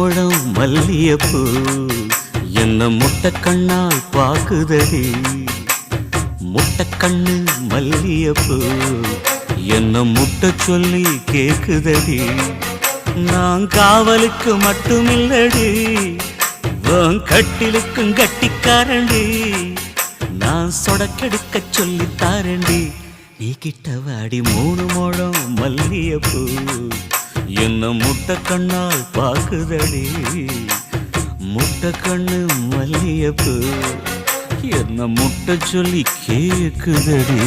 முழம் மல்லியப்பூ என்ன முட்டை கண்ணால் பாக்குதடி. முட்டை கண்ணு மல்லியப்பூ என்ன முட்டை சொல்லி கேக்குதடி. நான் காவலுக்கு மட்டுமில்லடி, உன் கட்டிலுக்கும் கட்டிக்காரண்டி. நான் சொடக்கெடுக்க சொல்லி தாரண்டி. நீ கிட்ட வாடி 3 முழம் மல்லியப்பூ என்ன முட்டை கண்ணால் பாக்குதடி. முட்டை கண்ணு மல்லியப்பூ என்ன முட்டை சொல்லி கேக்குதடி.